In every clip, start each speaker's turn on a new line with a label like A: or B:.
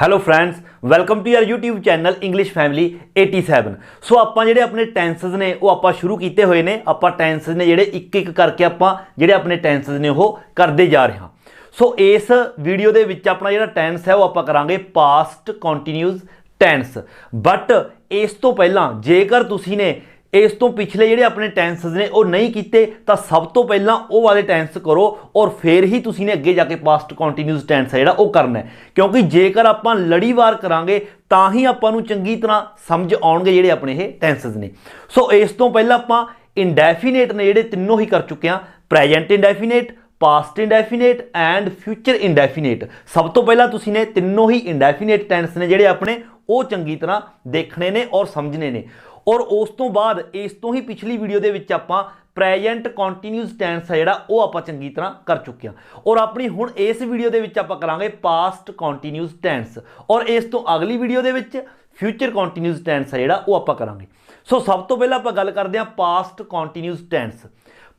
A: Hello friends, welcome to your YouTube channel English family 87। So ਆਪਾਂ ਜਿਹੜੇ ਆਪਣੇ ਟੈਂਸਸ ਨੇ ਉਹ ਆਪਾਂ ਸ਼ੁਰੂ ਕੀਤੇ ਹੋਏ ਨੇ। ਆਪਾਂ ਟੈਂਸਸ ਨੇ ਜਿਹੜੇ ਇੱਕ ਇੱਕ ਕਰਕੇ ਆਪਾਂ ਜਿਹੜੇ ਆਪਣੇ ਟੈਂਸਸ ਨੇ ਉਹ ਕਰਦੇ ਜਾ ਰਹੇ ਹਾਂ। ਸੋ ਇਸ ਵੀਡੀਓ ਦੇ ਵਿੱਚ ਆਪਣਾ ਜਿਹੜਾ ਟੈਂਸ ਹੈ ਉਹ ਆਪਾਂ ਕਰਾਂਗੇ ਪਾਸਟ ਕੰਟੀਨਿਊਸ ਟੈਂਸ। ਬਟ ਇਸ ਤੋਂ ਪਹਿਲਾਂ ਜੇਕਰ ਤੁਸੀਂ ਨੇ ਇਸ ਤੋਂ ਪਿछले ਜਿਹੜੇ ਆਪਣੇ ਟੈਂਸਸ ਨੇ ਉਹ ਨਹੀਂ ਕੀਤੇ ਤਾਂ ਸਭ ਤੋਂ ਪਹਿਲਾਂ ਉਹ ਵਾਲੇ ਟੈਂਸ ਕਰੋ ਔਰ ਫਿਰ ਹੀ ਤੁਸੀਂ ਨੇ ਅੱਗੇ ਜਾ ਕੇ ਪਾਸਟ ਕੰਟੀਨਿਊਸ ਟੈਂਸ ਹੈ ਜਿਹੜਾ ਉਹ ਕਰਨਾ ਹੈ। ਕਿਉਂਕਿ ਜੇਕਰ ਆਪਾਂ ਲੜੀਵਾਰ ਕਰਾਂਗੇ ਤਾਂ ਹੀ ਆਪਾਂ ਨੂੰ ਚੰਗੀ ਤਰ੍ਹਾਂ ਸਮਝ ਆਉਣਗੇ ਜਿਹੜੇ ਆਪਣੇ ਇਹ ਟੈਂਸਸ ਨੇ। ਸੋ ਇਸ ਤੋਂ ਪਹਿਲਾਂ ਆਪਾਂ ਇੰਡੈਫੀਨੇਟ ਨੇ ਜਿਹੜੇ ਤਿੰਨੋਂ ਹੀ ਕਰ ਚੁੱਕੇ ਹਾਂ, ਪ੍ਰੈਜ਼ੈਂਟ ਇੰਡੈਫੀਨੇਟ, ਪਾਸਟ ਇੰਡੈਫੀਨੇਟ ਐਂਡ ਫਿਊਚਰ ਇੰਡੈਫੀਨੇਟ। ਸਭ ਤੋਂ ਪਹਿਲਾਂ ਤੁਸੀਂ ਨੇ ਤਿੰਨੋਂ ਹੀ ਇੰਡੈਫੀਨੇਟ ਟੈਂਸ ਨੇ ਜਿਹੜੇ ਆਪਣੇ ਉਹ ਚੰਗੀ ਤਰ੍ਹਾਂ ਦੇਖਣੇ ਨੇ ਔਰ ਸਮਝਣੇ ਨੇ। ਔਰ ਉਸ ਤੋਂ ਬਾਅਦ ਇਸ ਤੋਂ ਹੀ ਪਿਛਲੀ ਵੀਡੀਓ ਦੇ ਵਿੱਚ ਆਪਾਂ ਪ੍ਰੈਜ਼ੈਂਟ ਕੰਟੀਨਿਊਸ ਟੈਂਸ ਹੈ ਜਿਹੜਾ ਉਹ ਆਪਾਂ ਚੰਗੀ ਤਰ੍ਹਾਂ ਕਰ ਚੁੱਕੇ ਹਾਂ। ਔਰ ਆਪਣੀ ਹੁਣ ਇਸ ਵੀਡੀਓ ਦੇ ਵਿੱਚ ਆਪਾਂ ਕਰਾਂਗੇ ਪਾਸਟ ਕੰਟੀਨਿਊਸ ਟੈਂਸ ਔਰ ਇਸ ਤੋਂ ਅਗਲੀ ਵੀਡੀਓ ਦੇ ਵਿੱਚ ਫਿਊਚਰ ਕੰਟੀਨਿਊਸ ਟੈਂਸ ਹੈ ਜਿਹੜਾ ਉਹ ਆਪਾਂ ਕਰਾਂਗੇ। ਸੋ ਸਭ ਤੋਂ ਪਹਿਲਾਂ ਆਪਾਂ ਗੱਲ ਕਰਦੇ ਹਾਂ past continuous tense.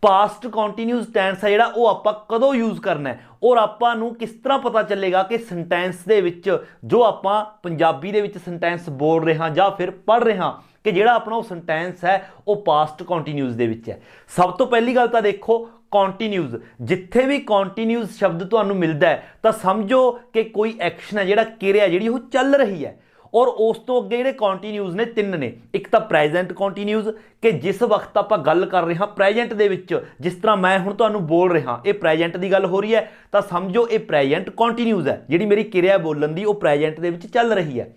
A: Past continuous tense ਹੈ ਜਿਹੜਾ ਉਹ ਆਪਾਂ ਕਦੋਂ ਯੂਜ਼ ਕਰਨਾ ਹੈ ਔਰ ਆਪਾਂ ਨੂੰ ਕਿਸ ਤਰ੍ਹਾਂ ਪਤਾ ਚੱਲੇਗਾ ਕਿ ਸੈਂਟੈਂਸ ਦੇ ਵਿੱਚ ਜੋ ਆਪਾਂ ਪੰਜਾਬੀ ਦੇ ਵਿੱਚ ਸੈਂਟੈਂਸ ਬੋਲ ਰਹੇ ਹਾਂ ਜਾਂ ਫਿਰ ਪੜ੍ਹ ਰਹੇ ਹਾਂ ਕਿ ਜਿਹੜਾ ਆਪਣਾ ਉਹ ਸੈਂਟੈਂਸ ਹੈ ਉਹ ਪਾਸਟ ਕੰਟੀਨਿਊਸ ਦੇ ਵਿੱਚ ਹੈ। ਸਭ ਤੋਂ ਪਹਿਲੀ ਗੱਲ ਤਾਂ ਦੇਖੋ ਕੰਟੀਨਿਊਸ, ਜਿੱਥੇ ਵੀ ਕੰਟੀਨਿਊਸ ਸ਼ਬਦ ਤੁਹਾਨੂੰ ਮਿਲਦਾ ਹੈ ਤਾਂ ਸਮਝੋ ਕਿ ਕੋਈ ਐਕਸ਼ਨ ਹੈ ਜਿਹੜਾ ਕਿਰਿਆ ਜਿਹੜੀ ਉਹ ਚੱਲ ਰਹੀ ਹੈ। ਔਰ ਉਸ ਤੋਂ ਅੱਗੇ ਜਿਹੜੇ ਕੰਟੀਨਿਊਸ ਨੇ ਤਿੰਨ ਨੇ। ਇੱਕ ਤਾਂ ਪ੍ਰੈਜ਼ੈਂਟ ਕੰਟੀਨਿਊਸ ਕਿ ਜਿਸ ਵਕਤ ਆਪਾਂ ਗੱਲ ਕਰ ਰਹੇ ਹਾਂ ਪ੍ਰੈਜ਼ੈਂਟ ਦੇ ਵਿੱਚ, ਜਿਸ ਤਰ੍ਹਾਂ ਮੈਂ ਹੁਣ ਤੁਹਾਨੂੰ ਬੋਲ ਰਿਹਾ ਇਹ ਪ੍ਰੈਜ਼ੈਂਟ ਦੀ ਗੱਲ ਹੋ ਰਹੀ ਹੈ ਤਾਂ ਸਮਝੋ ਇਹ ਪ੍ਰੈਜ਼ੈਂਟ ਕੰਟੀਨਿਊਸ ਹੈ, ਜਿਹੜੀ ਮੇਰੀ ਕਿਰਿਆ ਬੋਲਣ ਦੀ ਉਹ ਪ੍ਰੈਜ਼ੈਂਟ ਦੇ ਵਿੱਚ ਚੱਲ ਰਹੀ ਹੈ।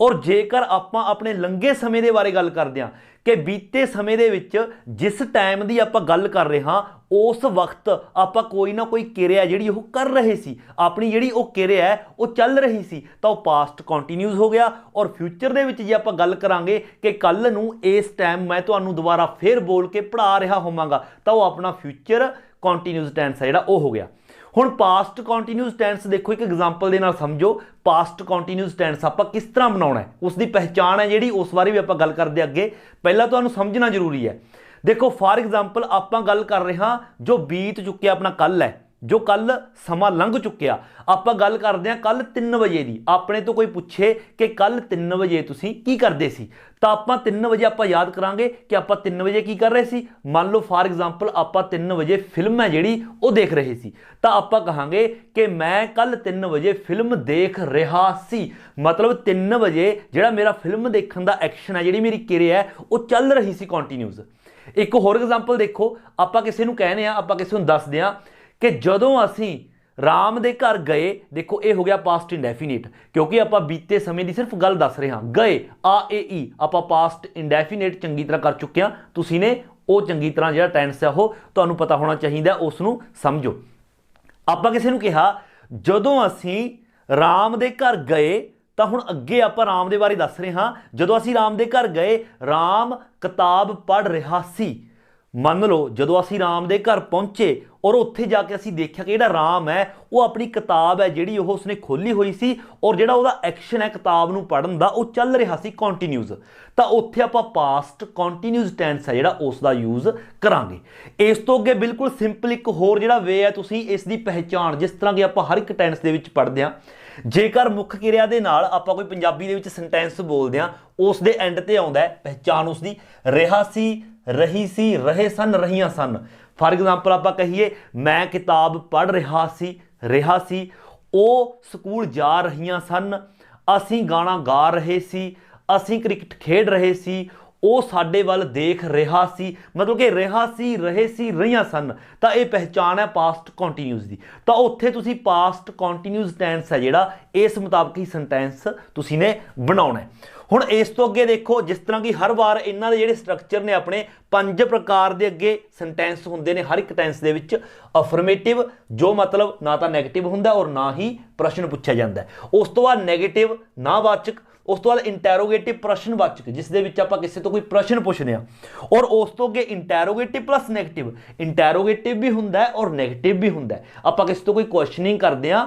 A: ਔਰ ਜੇਕਰ ਆਪਾਂ ਆਪਣੇ ਲੰਘੇ ਸਮੇਂ ਦੇ ਬਾਰੇ ਗੱਲ ਕਰਦੇ ਹਾਂ ਕਿ ਬੀਤੇ ਸਮੇਂ ਦੇ ਵਿੱਚ ਜਿਸ ਟਾਈਮ ਦੀ ਆਪਾਂ ਗੱਲ ਕਰ ਰਹੇ ਹਾਂ ਉਸ ਵਕਤ ਆਪਾਂ ਕੋਈ ਨਾ ਕੋਈ ਕਿਰਿਆ ਜਿਹੜੀ ਉਹ ਕਰ ਰਹੇ ਸੀ, ਆਪਣੀ ਜਿਹੜੀ ਉਹ ਕਿਰਿਆ ਹੈ ਉਹ ਚੱਲ ਰਹੀ ਸੀ ਤਾਂ ਉਹ ਪਾਸਟ ਕੰਟੀਨਿਊਸ ਹੋ ਗਿਆ। ਔਰ ਫਿਊਚਰ ਦੇ ਵਿੱਚ ਜੇ ਆਪਾਂ ਗੱਲ ਕਰਾਂਗੇ ਕਿ ਕੱਲ੍ਹ ਨੂੰ ਇਸ ਟਾਈਮ ਮੈਂ ਤੁਹਾਨੂੰ ਦੁਬਾਰਾ ਫੇਰ ਬੋਲ ਕੇ ਪੜ੍ਹਾ ਰਿਹਾ ਹੋਵਾਂਗਾ ਤਾਂ ਉਹ ਆਪਣਾ ਫਿਊਚਰ ਕੰਟੀਨਿਊਸ ਟੈਂਸ ਹੈ ਜਿਹੜਾ ਉਹ ਹੋ ਗਿਆ। ਹੁਣ ਪਾਸਟ ਕੰਟੀਨਿਊਸ ਟੈਂਸ ਦੇਖੋ ਇੱਕ ਐਗਜ਼ਾਮਪਲ ਦੇ ਨਾਲ ਸਮਝੋ। ਪਾਸਟ ਕੰਟੀਨਿਊਸ ਟੈਂਸ ਆਪਾਂ ਕਿਸ ਤਰ੍ਹਾਂ ਬਣਾਉਣਾ ਹੈ, ਉਸ ਦੀ ਪਹਿਚਾਣ ਹੈ ਜਿਹੜੀ ਉਸ ਬਾਰੇ ਵੀ ਆਪਾਂ ਗੱਲ ਕਰਦੇ ਅੱਗੇ। ਪਹਿਲਾਂ ਤੁਹਾਨੂੰ ਸਮਝਣਾ ਜ਼ਰੂਰੀ ਹੈ। ਦੇਖੋ ਫਾਰ ਐਗਜ਼ਾਮਪਲ ਆਪਾਂ ਗੱਲ ਕਰ ਰਹੇ ਹਾਂ ਜੋ ਬੀਤ ਚੁੱਕਿਆ ਆਪਣਾ ਕੱਲ੍ਹ ਹੈ, ਜੋ ਕੱਲ੍ਹ ਸਮਾਂ ਲੰਘ ਚੁੱਕਿਆ। ਆਪਾਂ ਗੱਲ ਕਰਦੇ ਹਾਂ ਕੱਲ੍ਹ 3 ਵਜੇ ਦੀ। ਆਪਣੇ ਤੋਂ ਕੋਈ ਪੁੱਛੇ ਕਿ ਕੱਲ੍ਹ 3 ਵਜੇ ਤੁਸੀਂ ਕੀ ਕਰਦੇ ਸੀ ਤਾਂ ਆਪਾਂ 3 ਵਜੇ ਆਪਾਂ ਯਾਦ ਕਰਾਂਗੇ ਕਿ ਆਪਾਂ 3 ਵਜੇ ਕੀ ਕਰ ਰਹੇ ਸੀ। ਮੰਨ ਲਓ ਫਾਰ ਐਗਜ਼ਾਮਪਲ ਆਪਾਂ 3 ਵਜੇ ਫਿਲਮ ਹੈ ਜਿਹੜੀ ਉਹ ਦੇਖ ਰਹੇ ਸੀ ਤਾਂ ਆਪਾਂ ਕਹਾਂਗੇ ਕਿ ਮੈਂ ਕੱਲ੍ਹ 3 ਵਜੇ ਫਿਲਮ ਦੇਖ ਰਿਹਾ ਸੀ। ਮਤਲਬ 3 ਵਜੇ ਜਿਹੜਾ ਮੇਰਾ ਫਿਲਮ ਦੇਖਣ ਦਾ ਐਕਸ਼ਨ ਹੈ, ਜਿਹੜੀ ਮੇਰੀ ਕਿਰਿਆ ਹੈ ਉਹ ਚੱਲ ਰਹੀ ਸੀ ਕੰਟੀਨਿਊਸ। ਇੱਕ ਹੋਰ ਐਗਜ਼ਾਮਪਲ ਦੇਖੋ, ਆਪਾਂ ਕਿਸੇ ਨੂੰ ਕਹਿੰਦੇ ਹਾਂ, ਆਪਾਂ ਕਿਸੇ ਨੂੰ ਦੱਸਦੇ ਹਾਂ ਕਿ ਜਦੋਂ ਅਸੀਂ ਰਾਮ ਦੇ ਘਰ ਗਏ। ਦੇਖੋ ਇਹ ਹੋ ਗਿਆ ਪਾਸਟ ਇੰਡੈਫੀਨੇਟ ਕਿਉਂਕਿ ਆਪਾਂ ਬੀਤੇ ਸਮੇਂ ਦੀ ਸਿਰਫ ਗੱਲ ਦੱਸ ਰਹੇ ਹਾਂ। ਗਏ ਆ ਏ ਈ ਆਪਾਂ ਪਾਸਟ ਇੰਡੈਫੀਨੇਟ ਚੰਗੀ ਤਰ੍ਹਾਂ ਕਰ ਚੁੱਕੇ ਹਾਂ। ਤੁਸੀਂ ਨੇ ਉਹ ਚੰਗੀ ਤਰ੍ਹਾਂ ਜਿਹੜਾ ਟੈਂਸ ਹੈ ਉਹ ਤੁਹਾਨੂੰ ਪਤਾ ਹੋਣਾ ਚਾਹੀਦਾ, ਉਸ ਨੂੰ ਸਮਝੋ। ਆਪਾਂ ਕਿਸੇ ਨੂੰ ਕਿਹਾ ਜਦੋਂ ਅਸੀਂ ਰਾਮ ਦੇ ਘਰ ਗਏ ਤਾਂ ਹੁਣ ਅੱਗੇ ਆਪਾਂ ਰਾਮ ਦੇ ਬਾਰੇ ਦੱਸ ਰਹੇ ਹਾਂ। ਜਦੋਂ ਅਸੀਂ ਰਾਮ ਦੇ ਘਰ ਗਏ, ਰਾਮ ਕਿਤਾਬ ਪੜ੍ਹ ਰਿਹਾ ਸੀ। ਮੰਨ ਲਓ ਜਦੋਂ ਅਸੀਂ ਰਾਮ ਦੇ ਘਰ ਪਹੁੰਚੇ ਔਰ ਉੱਥੇ ਜਾ ਕੇ ਅਸੀਂ ਦੇਖਿਆ ਕਿ ਜਿਹੜਾ ਰਾਮ ਹੈ ਉਹ ਆਪਣੀ ਕਿਤਾਬ ਹੈ ਜਿਹੜੀ ਉਹ ਉਸਨੇ ਖੋਲ੍ਹੀ ਹੋਈ ਸੀ ਔਰ ਜਿਹੜਾ ਉਹਦਾ ਐਕਸ਼ਨ ਹੈ ਕਿਤਾਬ ਨੂੰ ਪੜ੍ਹਨ ਦਾ ਉਹ ਚੱਲ ਰਿਹਾ ਸੀ ਕੰਟੀਨਿਊਸ। ਤਾਂ ਉੱਥੇ ਆਪਾਂ ਪਾਸਟ ਕੰਟੀਨਿਊਸ ਟੈਂਸ ਹੈ ਜਿਹੜਾ ਉਸ ਦਾ ਯੂਜ਼ ਕਰਾਂਗੇ। ਇਸ ਤੋਂ ਅੱਗੇ ਬਿਲਕੁਲ ਸਿੰਪਲ ਇੱਕ ਹੋਰ ਜਿਹੜਾ ਵੇ ਹੈ ਤੁਸੀਂ ਇਸ ਦੀ ਪਹਿਚਾਣ, ਜਿਸ ਤਰ੍ਹਾਂ ਕਿ ਆਪਾਂ ਹਰ ਇੱਕ ਟੈਂਸ ਦੇ ਵਿੱਚ ਪੜ੍ਹਦੇ ਹਾਂ। ਜੇਕਰ ਮੁੱਖ ਕਿਰਿਆ ਦੇ ਨਾਲ ਆਪਾਂ ਕੋਈ ਪੰਜਾਬੀ ਦੇ ਵਿੱਚ ਸੈਂਟੈਂਸ ਬੋਲਦੇ ਹਾਂ ਉਸ ਦੇ ਐਂਡ ਤੇ ਆਉਂਦਾ ਹੈ ਪਹਿਚਾਣ ਉਸ ਦੀ ਰਿਹਾ ਸੀ, ਰਹੀ ਸੀ, ਰਹੇ ਸਨ, ਰਹੀਆਂ ਸਨ। ਫਾਰ ਐਗਜ਼ਾਮਪਲ ਆਪਾਂ ਕਹੀਏ ਮੈਂ ਕਿਤਾਬ ਪੜ੍ਹ ਰਿਹਾ ਸੀ, ਉਹ ਸਕੂਲ ਜਾ ਰਹੀਆਂ ਸਨ, ਅਸੀਂ ਗਾਣਾ ਗਾ ਰਹੇ ਸੀ, ਅਸੀਂ ਕ੍ਰਿਕਟ ਖੇਡ ਰਹੇ ਸੀ, ਉਹ ਸਾਡੇ ਵੱਲ ਦੇਖ ਰਿਹਾ ਸੀ। ਮਤਲਬ ਕਿ ਰਿਹਾ ਸੀ, ਰਹੇ ਸੀ, ਰਹੀਆਂ ਸਨ ਤਾਂ ਇਹ ਪਹਿਚਾਣ ਹੈ ਪਾਸਟ ਕੰਟੀਨਿਊਸ ਦੀ। ਤਾਂ ਉੱਥੇ ਤੁਸੀਂ ਪਾਸਟ ਕੰਟੀਨਿਊਸ ਟੈਂਸ ਹੈ ਜਿਹੜਾ ਇਸ ਮੁਤਾਬਕ ਹੀ ਸੈਂਟੈਂਸ ਤੁਸੀਂ ਨੇ ਬਣਾਉਣਾ ਹੈ। ਹੁਣ ਇਸ ਤੋਂ ਅੱਗੇ ਦੇਖੋ, ਜਿਸ ਤਰ੍ਹਾਂ ਕਿ ਹਰ ਵਾਰ ਇਹਨਾਂ ਦੇ ਜਿਹੜੇ ਸਟਰਕਚਰ ਨੇ ਆਪਣੇ 5 ਪ੍ਰਕਾਰ ਦੇ ਅੱਗੇ ਸੈਂਟੈਂਸ ਹੁੰਦੇ ਨੇ ਹਰ ਇੱਕ ਟੈਂਸ ਦੇ ਵਿੱਚ। ਅਫਰਮੇਟਿਵ ਜੋ ਮਤਲਬ ਨਾ ਤਾਂ ਨੈਗੇਟਿਵ ਹੁੰਦਾ ਔਰ ਨਾ ਹੀ ਪ੍ਰਸ਼ਨ ਪੁੱਛਿਆ ਜਾਂਦਾ ਹੈ। ਉਸ ਤੋਂ ਬਾਅਦ ਨੈਗੇਟਿਵ ਨਾਵਾਚਕ, ਉਸ ਤੋਂ ਬਾਅਦ ਇੰਟੈਰੋਗੇਟਿਵ ਪ੍ਰਸ਼ਨਵਾਚਕ ਜਿਸ ਦੇ ਵਿੱਚ ਆਪਾਂ ਕਿਸੇ ਤੋਂ ਕੋਈ ਪ੍ਰਸ਼ਨ ਪੁੱਛਦੇ ਹਾਂ। ਔਰ ਉਸ ਤੋਂ ਅੱਗੇ ਇੰਟੈਰੋਗੇਟਿਵ ਪਲੱਸ ਨੈਗੇਟਿਵ, ਇੰਟੈਰੋਗੇਟਿਵ ਵੀ ਹੁੰਦਾ ਹੈ ਔਰ ਨੈਗੇਟਿਵ ਵੀ ਹੁੰਦਾ ਹੈ। ਆਪਾਂ ਕਿਸੇ ਤੋਂ ਕੋਈ ਕੁਐਸਚਨਿੰਗ ਕਰਦੇ ਹਾਂ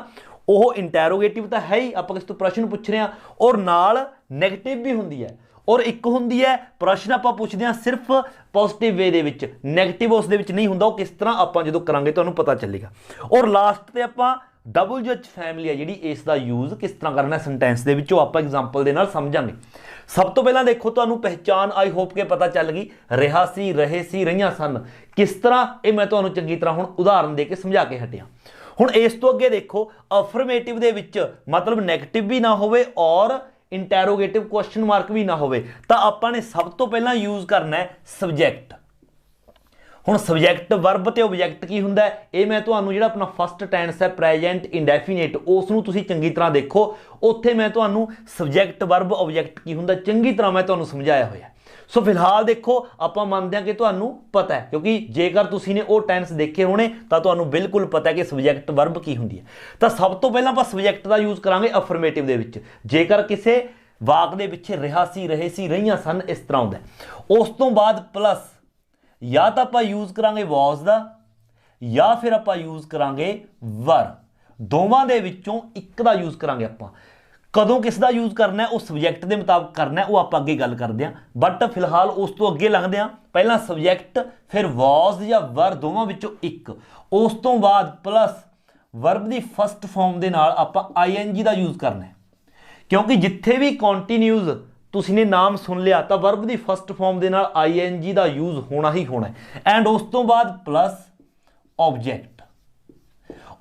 A: ਉਹ ਇੰਟੈਰੋਗੇਟਿਵ ਤਾਂ ਹੈ ਹੀ, ਆਪਾਂ ਕਿਸੇ ਤੋਂ ਪ੍ਰਸ਼ਨ ਪੁੱਛ ਰਹੇ ਹਾਂ ਔਰ ਨਾਲ ਨੈਗੇਟਿਵ ਵੀ ਹੁੰਦੀ ਹੈ। ਔਰ ਇੱਕ ਹੁੰਦੀ ਹੈ ਪ੍ਰਸ਼ਨ ਆਪਾਂ ਪੁੱਛਦੇ ਹਾਂ ਸਿਰਫ ਪੋਜ਼ਿਟਿਵ ਵੇ ਦੇ ਵਿੱਚ, ਨੈਗੇਟਿਵ ਉਸ ਦੇ ਵਿੱਚ ਨਹੀਂ ਹੁੰਦਾ। ਉਹ ਕਿਸ ਤਰ੍ਹਾਂ ਆਪਾਂ ਜਦੋਂ ਕਰਾਂਗੇ ਤੁਹਾਨੂੰ ਪਤਾ ਚੱਲੇਗਾ। ਔਰ ਲਾਸਟ ਤੇ ਆਪਾਂ WH ਫੈਮਿਲੀ ਹੈ ਜਿਹੜੀ ਇਸ ਦਾ ਯੂਜ਼ ਕਿਸ ਤਰ੍ਹਾਂ ਕਰਨਾ ਸੈਂਟੈਂਸ ਦੇ ਵਿੱਚ, ਉਹ ਆਪਾਂ ਐਗਜ਼ਾਮਪਲ ਦੇ ਨਾਲ ਸਮਝਾਂਗੇ। ਸਭ ਤੋਂ ਪਹਿਲਾਂ ਦੇਖੋ ਤੁਹਾਨੂੰ ਪਹਿਚਾਨ ਆਈ ਹੋਪ ਕਿ ਪਤਾ ਚੱਲ ਗਈ, ਰਿਹਾ ਸੀ, ਰਹੇ ਸੀ, ਰਹੀਆਂ ਸਨ, ਕਿਸ ਤਰ੍ਹਾਂ ਇਹ ਮੈਂ ਤੁਹਾਨੂੰ ਚੰਗੀ ਤਰ੍ਹਾਂ ਹੁਣ ਉਦਾਹਰਨ ਦੇ ਕੇ ਸਮਝਾ ਕੇ ਹਟਿਆ। ਹੁਣ ਇਸ ਤੋਂ ਅੱਗੇ ਦੇਖੋ ਅਫਰਮੇਟਿਵ ਦੇ ਵਿੱਚ ਮਤਲਬ ਨੈਗੇਟਿਵ ਵੀ ਨਾ ਹੋਵੇ ਔਰ ਇੰਟੈਰੋਗੇਟਿਵ ਕੁਐਸਚਨ ਮਾਰਕ ਵੀ ਨਾ ਹੋਵੇ, ਤਾਂ ਆਪਾਂ ਨੇ ਸਭ ਤੋਂ ਪਹਿਲਾਂ ਯੂਜ਼ ਕਰਨਾ ਹੈ ਸਬਜੈਕਟ। ਹੁਣ ਸਬਜੈਕਟ ਵਰਬ ਤੇ ਓਬਜੈਕਟ ਕੀ ਹੁੰਦਾ ਹੈ, ਇਹ ਮੈਂ ਤੁਹਾਨੂੰ ਜਿਹੜਾ ਆਪਣਾ ਫਸਟ ਟੈਂਸ ਹੈ ਪ੍ਰੈਜ਼ੈਂਟ ਇੰਡੈਫੀਨਿਟ ਉਸ ਨੂੰ ਤੁਸੀਂ ਚੰਗੀ ਤਰ੍ਹਾਂ ਦੇਖੋ, ਉੱਥੇ ਮੈਂ ਤੁਹਾਨੂੰ ਸਬਜੈਕਟ ਵਰਬ ਓਬਜੈਕਟ ਕੀ ਹੁੰਦਾ ਚੰਗੀ ਤਰ੍ਹਾਂ ਮੈਂ ਤੁਹਾਨੂੰ ਸਮਝਾਇਆ ਹੋਇਆ। ਸੋ ਫਿਲਹਾਲ ਦੇਖੋ ਆਪਾਂ ਮੰਨਦੇ ਹਾਂ ਕਿ ਤੁਹਾਨੂੰ ਪਤਾ ਹੈ, ਕਿਉਂਕਿ ਜੇਕਰ ਤੁਸੀਂ ਨੇ ਉਹ ਟੈਂਸ ਦੇਖੇ ਹੋਣੇ ਤਾਂ ਤੁਹਾਨੂੰ ਬਿਲਕੁਲ ਪਤਾ ਹੈ ਕਿ ਸਬਜੈਕਟ ਵਰਬ ਕੀ ਹੁੰਦੀ ਹੈ। ਤਾਂ ਸਭ ਤੋਂ ਪਹਿਲਾਂ ਆਪਾਂ ਸਬਜੈਕਟ ਦਾ ਯੂਜ਼ ਕਰਾਂਗੇ ਅਫਰਮੇਟਿਵ ਦੇ ਵਿੱਚ, ਜੇਕਰ ਕਿਸੇ ਵਾਕ ਦੇ ਪਿੱਛੇ ਰਿਹਾ ਸੀ, ਰਹੇ ਸੀ, ਰਹੀਆਂ ਸਨ ਇਸ ਤਰ੍ਹਾਂ ਹੁੰਦਾ। ਉਸ ਤੋਂ ਬਾਅਦ ਪਲੱਸ ਜਾਂ ਤਾਂ ਆਪਾਂ ਯੂਜ਼ ਕਰਾਂਗੇ ਵਾਜ਼ ਦਾ ਜਾਂ ਫਿਰ ਆਪਾਂ ਯੂਜ਼ ਕਰਾਂਗੇ ਵਰ, ਦੋਵਾਂ ਦੇ ਵਿੱਚੋਂ ਇੱਕ ਦਾ ਯੂਜ਼ ਕਰਾਂਗੇ ਆਪਾਂ। ਕਦੋਂ ਕਿਸ ਦਾ ਯੂਜ਼ ਕਰਨਾ ਉਹ ਸਬਜੈਕਟ ਦੇ ਮੁਤਾਬਕ ਕਰਨਾ, ਉਹ ਆਪਾਂ ਅੱਗੇ ਗੱਲ ਕਰਦੇ ਹਾਂ। ਬਟ ਫਿਲਹਾਲ ਉਸ ਤੋਂ ਅੱਗੇ ਲੰਘਦੇ ਹਾਂ, ਪਹਿਲਾਂ ਸਬਜੈਕਟ ਫਿਰ ਵਾਜ਼ ਜਾਂ ਵਰ ਦੋਵਾਂ ਵਿੱਚੋਂ ਇੱਕ, ਉਸ ਤੋਂ ਬਾਅਦ ਪਲੱਸ ਵਰਬ ਦੀ ਫਸਟ ਫਾਰਮ ਦੇ ਨਾਲ ਆਪਾਂ ING ਦਾ ਯੂਜ਼ ਕਰਨਾ ਹੈ, ਕਿਉਂਕਿ ਜਿੱਥੇ ਵੀ ਕੰਟੀਨਿਊਸ ਤੁਸੀਂ ਨੇ ਨਾਮ ਸੁਣ ਲਿਆ ਤਾਂ ਵਰਬ ਦੀ ਫਸਟ ਫਾਰਮ ਦੇ ਨਾਲ ING ਦਾ ਯੂਜ਼ ਹੋਣਾ ਹੀ ਹੋਣਾ ਹੈ। ਐਂਡ ਉਸ ਤੋਂ ਬਾਅਦ ਪਲੱਸ ਆਬਜੈਕਟ।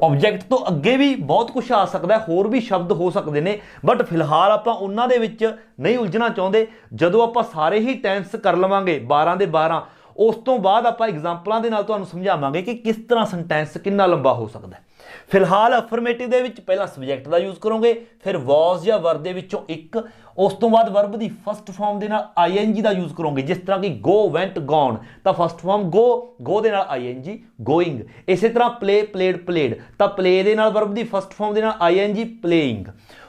A: ਆਬਜੈਕਟ ਤੋਂ ਅੱਗੇ ਵੀ ਬਹੁਤ ਕੁਝ ਆ ਸਕਦਾ ਹੈ, ਹੋਰ ਵੀ ਸ਼ਬਦ ਹੋ ਸਕਦੇ ਨੇ, ਬਟ ਫਿਲਹਾਲ ਆਪਾਂ ਉਹਨਾਂ ਦੇ ਵਿੱਚ ਨਹੀਂ ਉਲਝਣਾ ਚਾਹੁੰਦੇ। ਜਦੋਂ ਆਪਾਂ ਸਾਰੇ ਹੀ ਟੈਂਸ ਕਰ ਲਵਾਂਗੇ 12 ਦੇ 12, ਉਸ ਤੋਂ ਬਾਅਦ ਆਪਾਂ ਐਗਜ਼ਾਮਪਲਾਂ ਦੇ ਨਾਲ ਤੁਹਾਨੂੰ ਸਮਝਾਵਾਂਗੇ ਕਿ ਕਿਸ ਤਰ੍ਹਾਂ ਸੈਂਟੈਂਸ ਕਿੰਨਾ ਲੰਬਾ ਹੋ ਸਕਦਾ ਹੈ। ਫਿਲਹਾਲ ਅਫਰਮੇਟਿਵ ਦੇ ਵਿੱਚ ਪਹਿਲਾਂ ਸਬਜੈਕਟ ਦਾ ਯੂਜ਼ ਕਰੋਗੇ, ਫਿਰ ਵਾਜ਼ ਜਾਂ ਵਰ ਦੇ ਵਿੱਚੋਂ ਇੱਕ, ਉਸ ਤੋਂ ਬਾਅਦ ਵਰਬ ਦੀ ਫਸਟ ਫਾਰਮ ਦੇ ਨਾਲ ING ਦਾ ਯੂਜ਼ ਕਰੋਗੇ, ਜਿਸ ਤਰ੍ਹਾਂ ਕਿ ਗੋ, ਵੈਂਟ, ਗੋਨ, ਤਾਂ ਫਸਟ ਫਾਰਮ ਗੋ, ਗੋ ਦੇ ਨਾਲ ING ਗੋਇੰਗ। ਇਸੇ ਤਰ੍ਹਾਂ ਪਲੇ, ਪਲੇਡ, ਪਲੇਡ, ਤਾਂ ਪਲੇ ਦੇ ਨਾਲ ਵਰਬ ਦੀ ਫਸਟ ਫਾਰਮ ਦੇ ਨਾਲ ING ਪਲੇਇੰਗ।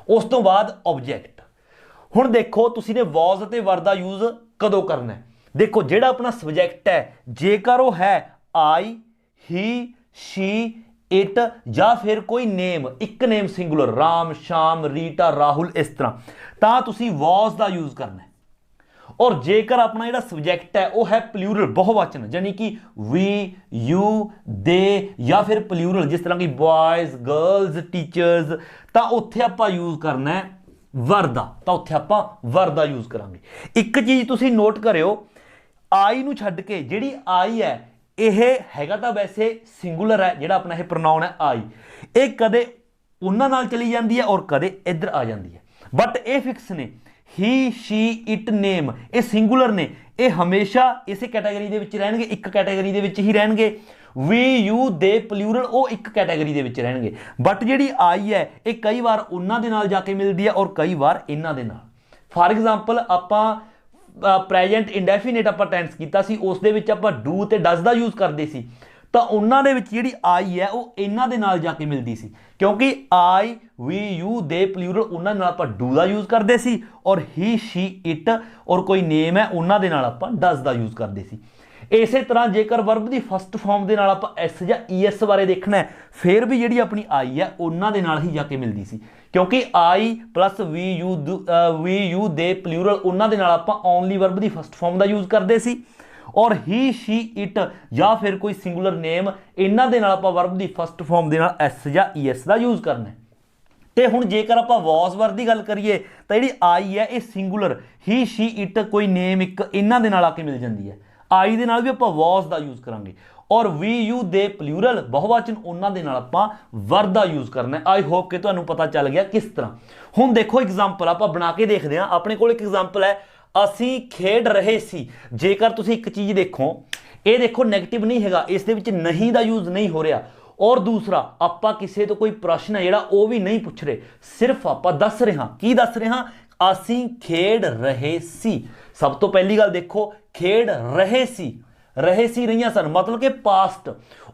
A: ਉਸ ਤੋਂ ਬਾਅਦ ਆਬਜੈਕਟ। ਹੁਣ ਦੇਖੋ ਤੁਸੀਂ ਨੇ ਵਾਜ਼ ਅਤੇ ਵਰ ਦਾ ਯੂਜ਼ ਕਦੋਂ ਕਰਨਾ ਹੈ। ਦੇਖੋ ਜਿਹੜਾ ਆਪਣਾ ਸਬਜੈਕਟ ਹੈ, ਜੇਕਰ ਉਹ ਹੈ I, he, she, ਇਟ ਜਾਂ ਫਿਰ ਕੋਈ ਨੇਮ, ਇੱਕ ਨੇਮ ਸਿੰਗੂਲਰ, ਰਾਮ, ਸ਼ਾਮ, ਰੀਟਾ, ਰਾਹੁਲ, ਇਸ ਤਰ੍ਹਾਂ, ਤਾਂ ਤੁਸੀਂ ਵਾਜ਼ ਦਾ ਯੂਜ਼ ਕਰਨਾ ਹੈ। ਔਰ ਜੇਕਰ ਆਪਣਾ ਜਿਹੜਾ ਸਬਜੈਕਟ ਹੈ ਉਹ ਹੈ ਪਲੂਰਲ, ਬਹੁਵਚਨ, ਯਾਨੀ ਕਿ ਵੀ, ਯੂ, ਦੇ ਜਾਂ ਫਿਰ ਪਲੂਰਲ, ਜਿਸ ਤਰ੍ਹਾਂ ਕਿ ਬॉयਜ਼, ਗਰਲਜ਼, ਟੀਚਰਸ, ਤਾਂ ਉੱਥੇ ਆਪਾਂ ਯੂਜ਼ ਕਰਨਾ ਹੈ ਵਰ ਦਾ, ਤਾਂ ਉੱਥੇ ਆਪਾਂ ਵਰ ਦਾ ਯੂਜ਼ ਕਰਾਂਗੇ। ਇੱਕ ਚੀਜ਼ ਤੁਸੀਂ ਨੋਟ ਕਰਿਓ, I ਨੂੰ ਛੱਡ ਕੇ ਜਿਹੜੀ I ਹੈ ਇਹ ਹੈਗਾ ਤਾਂ ਵੈਸੇ ਸਿੰਗੂਲਰ ਹੈ, ਜਿਹੜਾ ਆਪਣਾ ਇਹ ਪ੍ਰੋਨਾਉਨ ਹੈ I, ਇਹ ਕਦੇ ਉਹਨਾਂ ਨਾਲ ਚਲੀ ਜਾਂਦੀ ਹੈ ਔਰ ਕਦੇ ਇੱਧਰ ਆ ਜਾਂਦੀ ਹੈ, ਬਟ ਇਹ ਫਿਕਸ ਨੇ। ਹੀ, ਸ਼ੀ, ਇਟ, ਨੇਮ ਇਹ ਸਿੰਗੂਲਰ ਨੇ, ਇਹ ਹਮੇਸ਼ਾ ਇਸੇ ਕੈਟਾਗਰੀ ਦੇ ਵਿੱਚ ਰਹਿਣਗੇ, ਇੱਕ ਕੈਟਾਗਰੀ ਦੇ ਵਿੱਚ ਹੀ ਰਹਿਣਗੇ। ਵੀ, ਯੂ, ਦੇ, ਪਲੂਰਲ ਉਹ ਇੱਕ ਕੈਟਾਗਰੀ ਦੇ ਵਿੱਚ ਰਹਿਣਗੇ, ਬਟ ਜਿਹੜੀ I ਹੈ ਇਹ ਕਈ ਵਾਰ ਉਹਨਾਂ ਦੇ ਨਾਲ ਜਾ ਕੇ ਮਿਲਦੀ ਹੈ ਔਰ ਕਈ ਵਾਰ ਇਹਨਾਂ ਦੇ ਨਾਲ। ਫਾਰ ਐਗਜ਼ਾਮਪਲ ਆਪਾਂ ਪ੍ਰੈਜ਼ੈਂਟ ਇੰਡੈਫੀਨਿਟ ਆਪਾਂ ਟੈਂਸ ਕੀਤਾ ਸੀ, ਉਸ ਦੇ ਵਿੱਚ ਆਪਾਂ ਡੂ ਤੇ ਡਸ ਦਾ ਯੂਜ਼ ਕਰਦੇ ਸੀ, ਤਾਂ ਉਹਨਾਂ ਦੇ ਵਿੱਚ ਜਿਹੜੀ I ਹੈ ਉਹ ਇਹਨਾਂ ਦੇ ਨਾਲ ਜਾ ਕੇ ਮਿਲਦੀ ਸੀ, ਕਿਉਂਕਿ I, ਵੀ, ਯੂ, ਦੇ, ਪਲੂਰਲ ਉਹਨਾਂ ਨਾਲ ਆਪਾਂ ਡੂ ਦਾ ਯੂਜ਼ ਕਰਦੇ ਸੀ, ਔਰ ਹੀ, ਸ਼ੀ, ਇਟ ਔਰ ਕੋਈ ਨੇਮ ਹੈ ਉਹਨਾਂ ਦੇ ਨਾਲ ਆਪਾਂ ਡਸ ਦਾ ਯੂਜ਼ ਕਰਦੇ ਸੀ। ਇਸੇ ਤਰ੍ਹਾਂ ਜੇਕਰ ਵਰਬ ਦੀ ਫਸਟ ਫਾਰਮ ਦੇ ਨਾਲ ਆਪਾਂ S ਜਾਂ ES ਬਾਰੇ ਦੇਖਣਾ ਹੈ, ਫਿਰ ਵੀ ਜਿਹੜੀ ਆਪਣੀ I ਹੈ ਉਹਨਾਂ ਦੇ ਨਾਲ ਹੀ ਜਾ ਕੇ ਮਿਲਦੀ ਸੀ, ਕਿਉਂਕਿ I ਪਲੱਸ ਵੀ, ਯੂ, ਦੇ, ਪਲੂਰਲ ਉਹਨਾਂ ਦੇ ਨਾਲ ਆਪਾਂ ਓਨਲੀ ਵਰਬ ਦੀ ਫਸਟ ਫਾਰਮ ਦਾ ਯੂਜ਼ ਕਰਦੇ ਸੀ, ਔਰ ਹੀ, ਸ਼ੀ, ਇਟ ਜਾਂ ਫਿਰ ਕੋਈ ਸਿੰਗੂਲਰ ਨੇਮ ਇਹਨਾਂ ਦੇ ਨਾਲ ਆਪਾਂ ਵਰਬ ਦੀ ਫਸਟ ਫਾਰਮ ਦੇ ਨਾਲ S ਜਾਂ ES ਦਾ ਯੂਜ਼ ਕਰਨਾ ਹੈ। ਤੇ ਹੁਣ ਜੇਕਰ ਆਪਾਂ ਵਾਜ਼ ਵਰ ਦੀ ਗੱਲ ਕਰੀਏ ਤਾਂ ਜਿਹੜੀ I ਹੈ ਇਹ ਸਿੰਗੂਲਰ, ਹੀ, ਸ਼ੀ, ਇਟ ਕੋਈ ਨੇਮ ਇੱਕ ਇਹਨਾਂ ਦੇ ਨਾਲ ਆ ਕੇ ਮਿਲ ਜਾਂਦੀ ਹੈ। I ਦੇ ਨਾਲ ਵੀ ਆਪਾਂ ਵਾਜ਼ ਦਾ ਯੂਜ਼ ਕਰਾਂਗੇ, ਔਰ ਵੀ, ਯੂ, ਦੇ, ਪਲੂਰਲ ਬਹੁਵਚਨ ਉਹਨਾਂ ਦੇ ਨਾਲ ਆਪਾਂ ਵਰ ਦਾ ਯੂਜ਼ ਕਰਨਾ ਹੈ। ਆਈ ਹੋਪ ਕਿ ਤੁਹਾਨੂੰ ਪਤਾ ਚੱਲ ਗਿਆ ਕਿਸ ਤਰ੍ਹਾਂ। ਹੁਣ ਦੇਖੋ ਐਗਜ਼ਾਮਪਲ ਆਪਾਂ ਬਣਾ ਕੇ ਦੇਖਦੇ ਹਾਂ। ਆਪਣੇ ਕੋਲ ਇੱਕ ਐਗਜ਼ਾਮਪਲ ਹੈ, ਅਸੀਂ ਖੇਡ ਰਹੇ ਸੀ। ਜੇਕਰ ਤੁਸੀਂ ਇੱਕ ਚੀਜ਼ ਦੇਖੋ, ਇਹ ਦੇਖੋ ਨੈਗੇਟਿਵ ਨਹੀਂ ਹੈਗਾ, ਇਸ ਦੇ ਵਿੱਚ ਨਹੀਂ ਦਾ ਯੂਜ਼ ਨਹੀਂ ਹੋ ਰਿਹਾ, ਔਰ ਦੂਸਰਾ ਆਪਾਂ ਕਿਸੇ ਤੋਂ ਕੋਈ ਪ੍ਰਸ਼ਨ ਹੈ ਜਿਹੜਾ ਉਹ ਵੀ ਨਹੀਂ ਪੁੱਛ ਰਹੇ, ਸਿਰਫ ਆਪਾਂ ਦੱਸ ਰਹੇ ਹਾਂ। ਕੀ ਦੱਸ ਰਹੇ ਹਾਂ? ਅਸੀਂ ਖੇਡ ਰਹੇ ਸੀ। ਸਭ ਤੋਂ ਪਹਿਲੀ ਗੱਲ ਦੇਖੋ, ਖੇਡ ਰਹੇ ਸੀ, ਰਹੇ ਸੀ, ਰਹੀਆਂ ਸਨ, ਮਤਲਬ ਕਿ ਪਾਸਟ,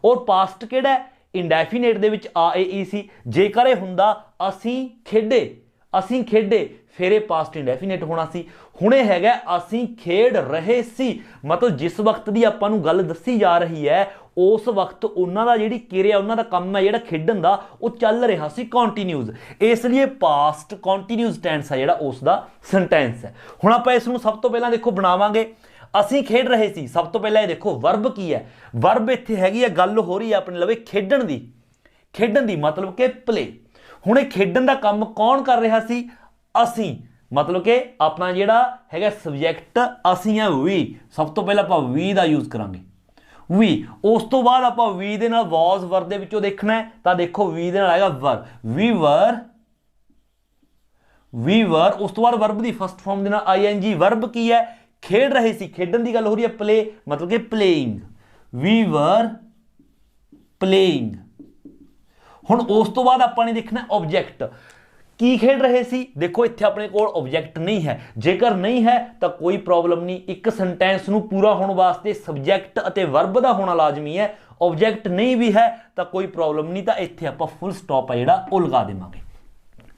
A: ਔਰ ਪਾਸਟ ਕਿਹੜਾ ਹੈ? ਇੰਡੈਫੀਨੇਟ ਦੇ ਵਿੱਚ AE ਸੀ। ਜੇਕਰ ਇਹ ਹੁੰਦਾ ਅਸੀਂ ਖੇਡੇ, ਅਸੀਂ ਖੇਡੇ, ਫਿਰ ਇਹ ਪਾਸਟ ਇੰਡੈਫੀਨੇਟ ਹੋਣਾ ਸੀ। ਹੁਣ ਇਹ ਹੈਗਾ ਅਸੀਂ ਖੇਡ ਰਹੇ ਸੀ, ਮਤਲਬ ਜਿਸ ਵਕਤ ਦੀ ਆਪਾਂ ਨੂੰ ਗੱਲ ਦੱਸੀ ਜਾ ਰਹੀ ਹੈ ਉਸ ਵਕਤ ਉਹਨਾਂ ਦਾ ਜਿਹੜੀ ਕਿਰਿਆ, ਉਹਨਾਂ ਦਾ ਕੰਮ ਹੈ ਜਿਹੜਾ ਖੇਡਣ ਦਾ, ਉਹ ਚੱਲ ਰਿਹਾ ਸੀ ਕੰਟੀਨਿਊਸ, ਇਸ ਲਈ ਪਾਸਟ ਕੰਟੀਨਿਊਸ ਟੈਂਸ ਹੈ ਜਿਹੜਾ ਉਸ ਦਾ ਸੈਂਟੈਂਸ ਹੈ। ਹੁਣ ਆਪਾਂ ਇਸ ਨੂੰ ਸਭ ਤੋਂ ਪਹਿਲਾਂ ਦੇਖੋ ਬਣਾਵਾਂਗੇ। ਅਸੀਂ ਖੇਡ ਰਹੇ ਸੀ, ਸਭ ਤੋਂ ਪਹਿਲਾਂ ਇਹ ਦੇਖੋ ਵਰਬ ਕੀ ਹੈ। ਵਰਬ ਇੱਥੇ ਹੈਗੀ ਹੈ, ਗੱਲ ਹੋ ਰਹੀ ਹੈ ਆਪਣੇ ਲਵੇ ਖੇਡਣ ਦੀ। खेडन दी मतलब कि प्ले। हुण खेडन दा काम कौन कर रहा सी? असीं, मतलब कि अपना जिहड़ा हैगा सबजैक्ट असीं है वी, सब तो पहले आपां वी दा यूज़ करांगे वी। उस तो बाद आपां वी दे नाल वॉज वर दे विचों देखना है, तां देखो वी दे नाल आएगा वर, वी वर। उस तो बाद वर्ब दी फर्स्ट फॉर्म दे नाल आईएनजी। वर्ब की है? खेड रहे सी, खेडन दी गल हो रही है, प्ले मतलब कि प्लेइंग, वी वर प्लेइंग। हुण उस तो बाद आपां ने देखना ऑब्जैक्ट, की खेड रहे सी? देखो इत्थे अपने कोल ऑब्जैक्ट नहीं है, जेकर नहीं है तो कोई प्रॉब्लम नहीं। एक सेंटेंस नूं पूरा होने वास्ते सबजैक्ट अते वर्ब दा होना लाजमी है, ऑब्जैक्ट नहीं भी है तो कोई प्रॉब्लम नहीं, तो इत्थे आपां फुल स्टॉप है जिहड़ा वो लगा देवांगे।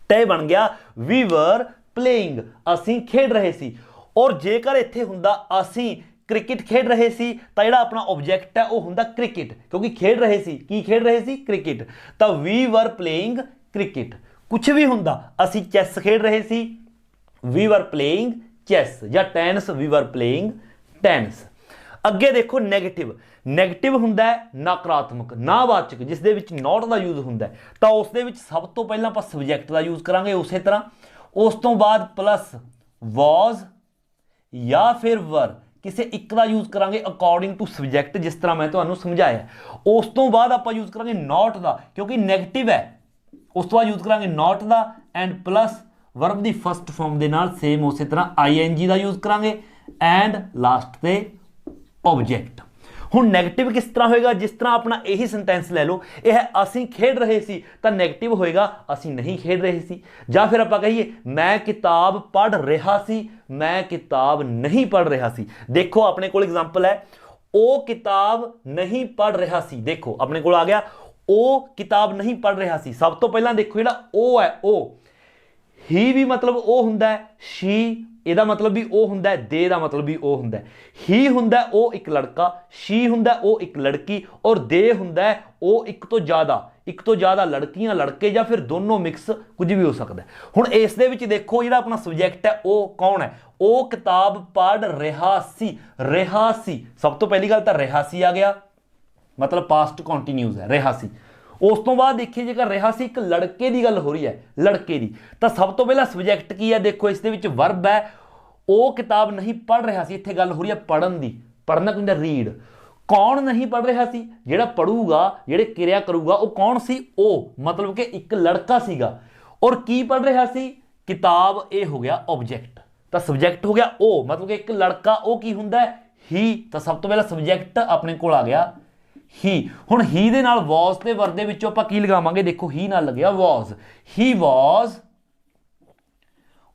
A: तय बन गया वी वर प्लेइंग, असीं खेड रहे सी। और जेकर इत्थे हुंदा असीं क्रिकेट खेड रहे सी तो जिहड़ा अपना ऑब्जैक्ट है वह हुंदा क्रिकेट, क्योंकि खेड रहे सी, की खेड रहे सी? क्रिकेट। तो वी वर प्लेइंग क्रिकेट। कुछ भी हुंदा, असीं चैस खेड रहे सी, वी वर प्लेइंग चैस, या tennis, we were playing tennis. अगे देखो नैगेटिव। नैगेटिव हुंदा है नकारात्मक, नावाचक, जिस दे विच नॉट दा यूज़ हुंदा है, तो उस दे विच सब तो पहला आपां सबजैक्ट दा यूज़ करांगे उस तरह। उस तो बाद प्लस वॉज या फिर वर, किसी एक का यूज़ करांगे अकॉर्डिंग टू सबजैक्ट, जिस तरह मैं तुहानूं समझाया। उस तो बाद आपां यूज़ करांगे नॉट दा, क्योंकि नैगेटिव है। उस तो बाद यूज़ करांगे नॉट दा एंड प्लस वर्ब दी फर्स्ट फॉर्म दे नाल सेम उस तरह आईएनजी दा यूज़ करांगे एंड लास्ट ते ऑब्जैक्ट। हुण नैगेटिव किस तरह होएगा? जिस तरह अपना यही सेंटेंस ले लो, यह असीं खेड रहे सी, तो नैगेटिव होएगा असीं नहीं खेड रहे सी। या फिर आपां कहिए मैं किताब पढ़ रहा सी, मैं किताब नहीं पढ़ रहा सी। देखो अपने कोल एग्जाम्पल है, ओ किताब नहीं पढ़ रहा सी। देखो अपने कोल आ गया ओ किताब नहीं पढ़ रहा सी। सब तो पहला देखो जिहड़ा ओ है, ओ ही भी मतलब ओ हुंदा है, शी ਇਹਦਾ मतलब भी ਉਹ ਹੁੰਦਾ ਹੈ, ਦੇ ਦਾ मतलब भी ਉਹ ਹੁੰਦਾ ਹੈ। ਹੀ ਹੁੰਦਾ ਉਹ ਇੱਕ ਲੜਕਾ, ਸ਼ੀ ਹੁੰਦਾ ਉਹ ਇੱਕ ਲੜਕੀ, ਔਰ ਦੇ ਹੁੰਦਾ ਉਹ ਇੱਕ ਤੋਂ ਜ਼ਿਆਦਾ ਲੜਕੀਆਂ ਲੜਕੇ ਜਾਂ ਫਿਰ ਦੋਨੋਂ ਮਿਕਸ ਕੁਝ ਵੀ ਹੋ ਸਕਦਾ। ਹੁਣ ਇਸ ਦੇ ਵਿੱਚ ਦੇਖੋ ਜਿਹੜਾ ਆਪਣਾ ਸਬਜੈਕਟ ਹੈ ਉਹ ਕੌਣ ਹੈ? ਉਹ ਕਿਤਾਬ ਪੜ੍ਹ ਰਿਹਾ ਸੀ, ਰਿਹਾ ਸੀ। ਸਭ ਤੋਂ ਪਹਿਲੀ ਗੱਲ ਤਾਂ ਰਿਹਾ ਸੀ ਆ ਗਿਆ, मतलब पास्ट कंटिन्यूज है, रहा सी। उस तो बाद देखिए जेकर रहा सी एक लड़के की गल हो रही है, लड़के की, तो सब तो पहला सबजैक्ट की है? देखो इस वर्ब है, वो किताब नहीं पढ़ रहा सी, इत्थे गल हो रही है पढ़न की। पढ़ना कहता रीड। कौन नहीं पढ़ रहा सी? जिहड़ा पढ़ूगा, जिहड़े किरिया करूगा वो कौन सी? ओ, मतलब कि एक लड़का सीगा। और की पढ़ रहा सी? किताब। ये हो गया ऑब्जैक्ट, तो सबजैक्ट हो गया ओ, मतलब कि एक लड़का, ओ की हुंदा है? ही। तो सब तो पहला सबजैक्ट अपने कोल आ गया ही। हुण ही दे नाल वॉज ते वर दे विचों आपां की लगावांगे? देखो ही नाल लग्या वॉज, ही वॉज।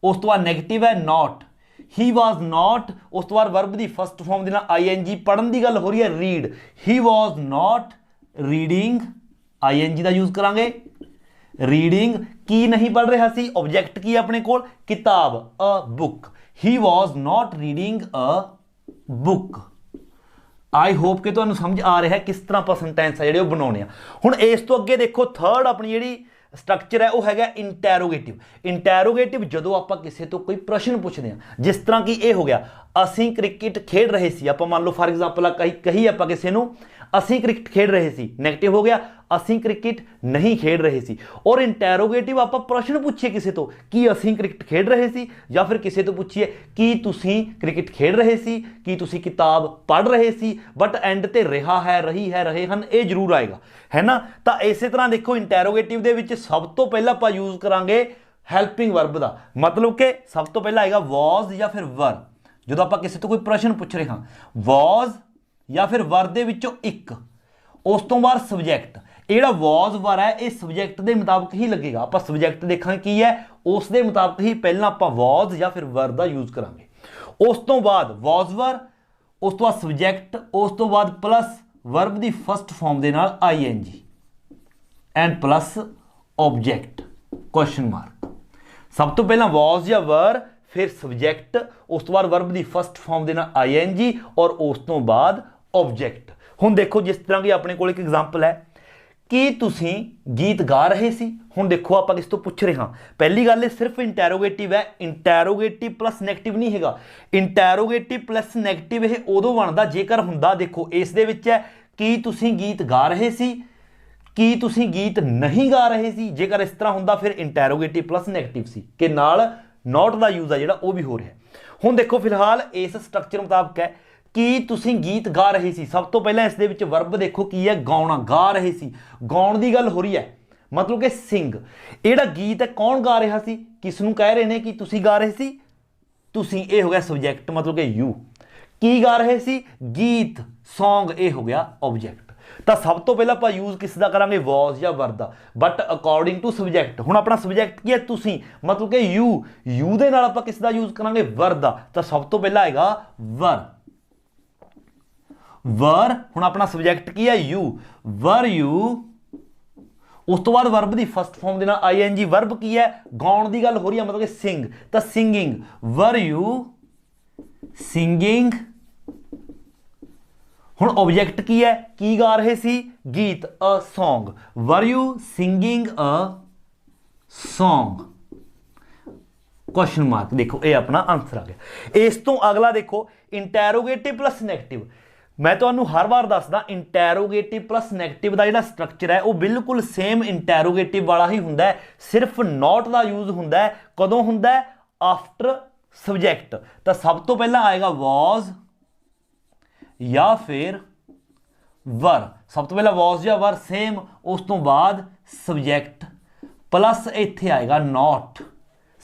A: उस तो बाद नैगेटिव है नॉट, ही वॉज नॉट। उस तो बाद वर्ब दी फर्स्ट फॉर्म दे नाल आईएनजी, पढ़न दी गल हो रही है read, he was not reading, ING दा यूज करांगे रीडिंग। की नहीं पढ़ रहा सी? ऑब्जैक्ट की अपने कोल? किताब, a book. He was not reading a book. I hope कि तुहानूं समझ आ रहा है किस तरह आपां सेंटेंस है जिहड़े वो बनाउणे आ। हुण इस तो अगे देखो थर्ड अपनी जिहड़ी स्ट्रक्चर है वह है इंटैरोगेटिव। इंटैरोगेटिव जदों आपां किसी तो कोई प्रश्न पूछते हैं, जिस तरह कि यह हो गया असीं क्रिकेट खेड रहे सी, आपां मान लो फॉर एग्जाम्पल कही आपां किसी नूं असीं क्रिकेट खेड रहे सी, नैगेटिव हो गया असीं क्रिकेट नहीं खेड रहे सी। और इंटैरोगेटिव आपां प्रश्न पूछिए किसी तो कि असीं क्रिकेट खेड रहे सी, या फिर किसी तो पूछिए कि तुसीं क्रिकेट खेड रहे सी, कि तुसीं किताब पढ़ रहे सी, बट एंड ते रहा है, रही है, रहे हन, ये जरूर आएगा, है ना। तो इस तरह देखो इंटैरोगेटिव दे विच सब तो पहला आपां यूज करांगे हैल्पिंग वर्ब दा, मतलब कि सब तो पहला आएगा वॉज या फिर वर। जदों आपां किसी तो कोई प्रश्न पूछ रहे हाँ, वॉज या फिर वर दे विचों एक, उस तो बाद सबजैक्ट। ਜਿਹੜਾ वॉज वर है ये सबजैक्ट के मुताबिक ही लगेगा। आप सबजैक्ट देखा की है उस दे मुताबिक ही पहला आप वॉज या फिर वर का यूज करांगे। उस तो बाद वॉज वर, उस तो बाद सबजैक्ट, उस तो बाद प्लस वर्ब की फर्स्ट फॉर्म के नाल ING and plus object question mark. सब तो पहला वॉज या वर, फिर सबजैक्ट, उस तो बाद वर्ब की फर्स्ट फॉर्म के नाल ING और उस तो बाद ऑब्जैक्ट। हुण देखो जिस तरह की अपने को एक एग्जाम्पल है कि तुसीं गीत गा रहे सी। हुण देखो आप किस तो पूछ रहे हाँ, पहली गल सिर्फ इंटैरोगेटिव है, इंटैरोगेटिव प्लस नैगेटिव नहीं हैगा। इंटैरोगेटिव प्लस नैगेटिव यह उदों बनता जेकर हुंदा, देखो इस दे विच है कि तुसीं गीत गा रहे सी, ਕੀ ਤੁਸੀਂ ਗੀਤ ਨਹੀਂ ਗਾ ਰਹੇ ਸੀ? ਜੇਕਰ ਇਸ ਤਰ੍ਹਾਂ ਹੁੰਦਾ ਫਿਰ ਇੰਟੈਰੋਗੇਟਿਵ ਪਲੱਸ ਨੈਗੇਟਿਵ ਸੀ ਕਿ ਨਾਲ ਨੋਟ ਦਾ ਯੂਜ਼ ਆ ਜਿਹੜਾ ਉਹ ਵੀ ਹੋ ਰਿਹਾ। ਹੁਣ ਦੇਖੋ ਫਿਲਹਾਲ ਇਸ ਸਟਰਕਚਰ ਮੁਤਾਬਕ ਹੈ ਕਿ ਤੁਸੀਂ ਗੀਤ ਗਾ ਰਹੇ ਸੀ। ਸਭ ਤੋਂ ਪਹਿਲਾਂ ਇਸ ਦੇ ਵਿੱਚ ਵਰਬ ਦੇਖੋ ਕੀ ਹੈ, ਗਾਉਣਾ, ਗਾ ਰਹੇ ਸੀ, ਗਾਉਣ ਦੀ ਗੱਲ ਹੋ ਰਹੀ ਹੈ, ਮਤਲਬ ਕਿ ਸਿੰਗ। ਇਹ ਜਿਹੜਾ ਗੀਤ ਹੈ ਕੌਣ ਗਾ ਰਿਹਾ ਸੀ? ਕਿਸ ਨੂੰ ਕਹਿ ਰਹੇ ਨੇ ਕਿ ਤੁਸੀਂ ਗਾ ਰਹੇ ਸੀ? ਤੁਸੀਂ, ਇਹ ਹੋ ਗਿਆ ਸਬਜੈਕਟ, ਮਤਲਬ ਕਿ ਯੂ। ਕੀ ਗਾ ਰਹੇ ਸੀ? ਗੀਤ, ਸੌਂਗ, ਇਹ ਹੋ ਗਿਆ ਆਬਜੈਕਟ। ਤਾਂ ਸਭ ਤੋਂ ਪਹਿਲਾਂ ਆਪਾਂ ਯੂਜ਼ ਕਿਸ ਦਾ ਕਰਾਂਗੇ? ਵਾਜ਼ ਜਾਂ ਵਰ ਦਾ, ਬਟ ਅਕੋਰਡਿੰਗ ਟੂ ਸਬਜੈਕਟ। ਹੁਣ ਆਪਣਾ ਸਬਜੈਕਟ ਕੀ ਹੈ? ਤੁਸੀਂ, ਮਤਲਬ ਕਿ ਯੂ ਦੇ ਨਾਲ ਆਪਾਂ ਕਿਸ ਦਾ ਯੂਜ਼ ਕਰਾਂਗੇ? ਵਰ ਦਾ। ਤਾਂ ਸਭ ਤੋਂ ਪਹਿਲਾਂ ਆਏਗਾ ਵਰ। ਹੁਣ ਆਪਣਾ ਸਬਜੈਕਟ ਕੀ ਹੈ? ਯੂ, ਵਰ ਯੂ। ਉਸ ਤੋਂ ਬਾਅਦ ਵਰਬ ਦੀ ਫਸਟ ਫਾਰਮ ਦੇ ਨਾਲ ਆਈਐਨਜੀ। ਵਰਬ ਕੀ ਹੈ? ਗਾਉਣ ਦੀ ਗੱਲ ਹੋ ਰਹੀ ਹੈ, ਮਤਲਬ ਕਿ ਸਿੰਗ। ਤਾਂ ਸਿੰਗਿੰਗ, ਵਰ ਯੂ ਸਿੰਗਿੰਗ। ਹੁਣ ਆਬਜੈਕਟ ਕੀ ਹੈ? ਕੀ ਗਾ ਰਹੇ ਸੀ? ਗੀਤ, a song. Were you singing a song? Question mark. ਦੇਖੋ ਇਹ ਆਪਣਾ ਆਨਸਰ ਆ ਗਿਆ। ਇਸ ਤੋਂ ਅਗਲਾ ਦੇਖੋ ਇੰਟੈਰੋਗੇਟਿਵ ਪਲੱਸ ਨੈਗੇਟਿਵ। ਮੈਂ ਤੁਹਾਨੂੰ ਹਰ ਵਾਰ ਦੱਸਦਾ ਇੰਟੈਰੋਗੇਟਿਵ ਪਲੱਸ ਨੈਗੇਟਿਵ ਦਾ ਜਿਹੜਾ ਸਟਰਕਚਰ ਹੈ ਉਹ ਬਿਲਕੁਲ ਸੇਮ ਇੰਟੈਰੋਗੇਟਿਵ ਵਾਲਾ ਹੀ ਹੁੰਦਾ ਹੈ, ਸਿਰਫ ਨੋਟ ਦਾ ਯੂਜ਼ ਹੁੰਦਾ ਹੈ। ਕਦੋਂ ਹੁੰਦਾ ਹੈ? After subject. ਤਾਂ ਸਭ ਤੋਂ ਪਹਿਲਾਂ ਆਏਗਾ ਵਾਜ਼ ਜਾਂ ਫਿਰ ਵਰ। ਸਭ ਤੋਂ ਪਹਿਲਾਂ ਵਾਜ਼ ਜਾਂ ਵਰ ਸੇਮ, ਉਸ ਤੋਂ ਬਾਅਦ ਸਬਜੈਕਟ ਪਲੱਸ ਇੱਥੇ ਆਏਗਾ ਨੋਟ।